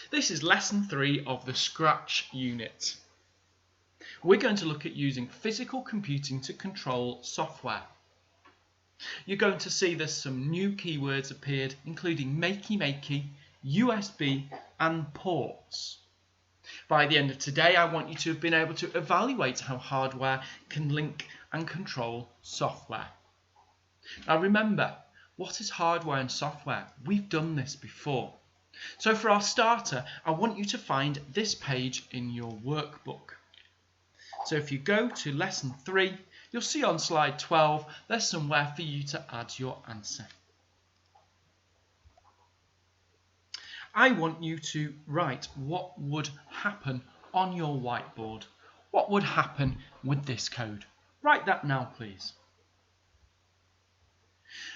This is lesson 3 of the Scratch unit. We're going to look at using physical computing to control software. You're going to see there's some new keywords appeared, including makey, USB and ports. By the end of today, I want you to have been able to evaluate how hardware can link and control software. Now remember, what is hardware and software? We've done this before. So for our starter, I want you to find this page in your workbook. So if you go to lesson 3, you'll see on slide 12, there's somewhere for you to add your answer. I want you to write what would happen on your whiteboard. What would happen with this code? Write that now, please.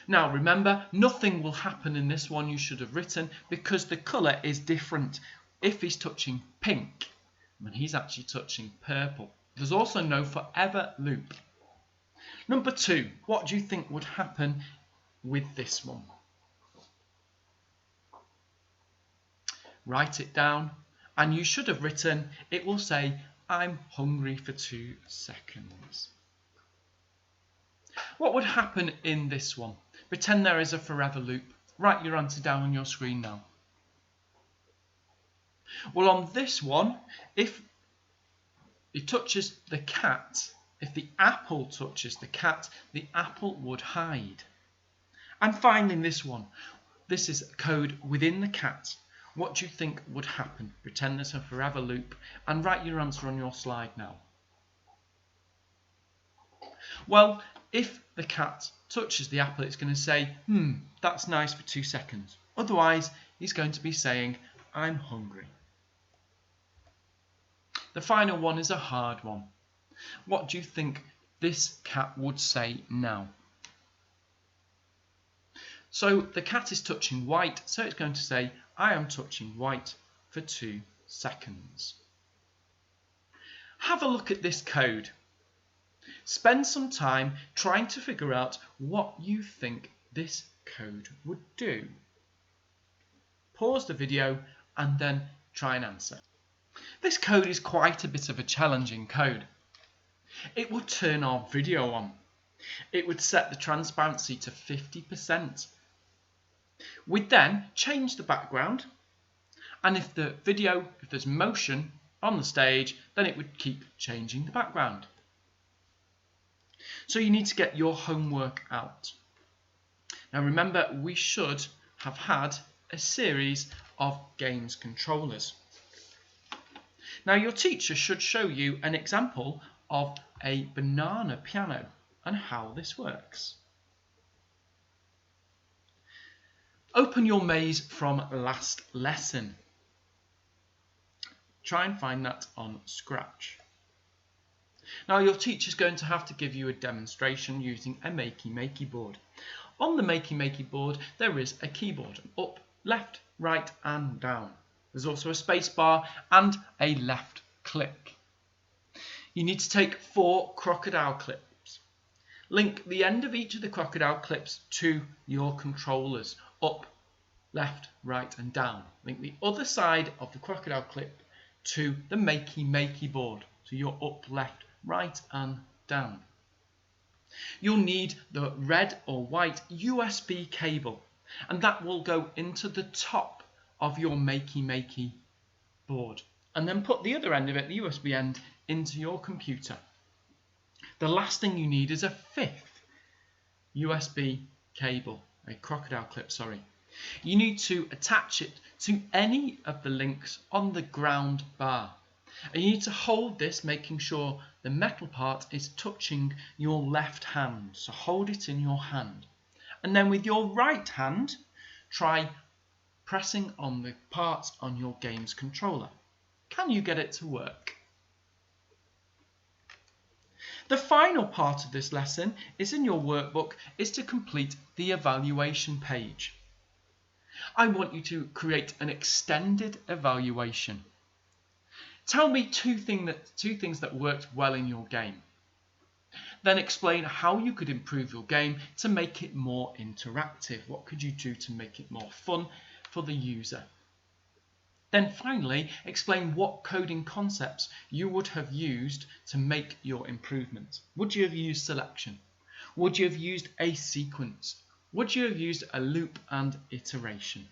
Now remember, nothing will happen in this one you should have written because the colour is different. If he's touching pink, when he's actually touching purple. There's also no forever loop. Number 2, what do you think would happen with this one? Write it down, and you should have written, it will say, I'm hungry for 2 seconds. What would happen in this one? Pretend there is a forever loop. Write your answer down on your screen now. Well, on this one, if it touches the cat, if the apple touches the cat, the apple would hide. And finally this one, this is code within the cat. What do you think would happen? Pretend there's a forever loop and write your answer on your slide now. Well, if the cat touches the apple, it's going to say, that's nice for 2 seconds. Otherwise, he's going to be saying, I'm hungry. The final one is a hard one. What do you think this cat would say now? So the cat is touching white, so it's going to say, I am touching white for 2 seconds. Have a look at this code. Spend some time trying to figure out what you think this code would do. Pause the video and then try and answer. This code is quite a bit of a challenging code. It would turn our video on. It would set the transparency to 50%. We'd then change the background, and if there's motion on the stage, then it would keep changing the background. So you need to get your homework out. Now remember, we should have had a series of games controllers. Now your teacher should show you an example of a banana piano and how this works. Open your maze from last lesson. Try and find that on Scratch. Now your teacher's going to have to give you a demonstration using a makey board. On the makey board there is a keyboard, up, left, right and down. There's also a space bar and a left click. You need to take 4 crocodile clips. Link the end of each of the crocodile clips to your controllers, up, left, right and down. Link the other side of the crocodile clip to the makey board, so you're up, left, right and down. You'll need the red or white USB cable, and that will go into the top of your makey board, and then put the other end of it, the USB end, into your computer. The last thing you need is a 5th USB cable, a crocodile clip, sorry. You need to attach it to any of the links on the ground bar. And you need to hold this, making sure the metal part is touching your left hand. So hold it in your hand. And then with your right hand, try pressing on the parts on your game's controller. Can you get it to work? The final part of this lesson is in your workbook, is to complete the evaluation page. I want you to create an extended evaluation. Tell me two things that worked well in your game. Then explain how you could improve your game to make it more interactive. What could you do to make it more fun for the user? Then finally, explain what coding concepts you would have used to make your improvement. Would you have used selection? Would you have used a sequence? Would you have used a loop and iteration?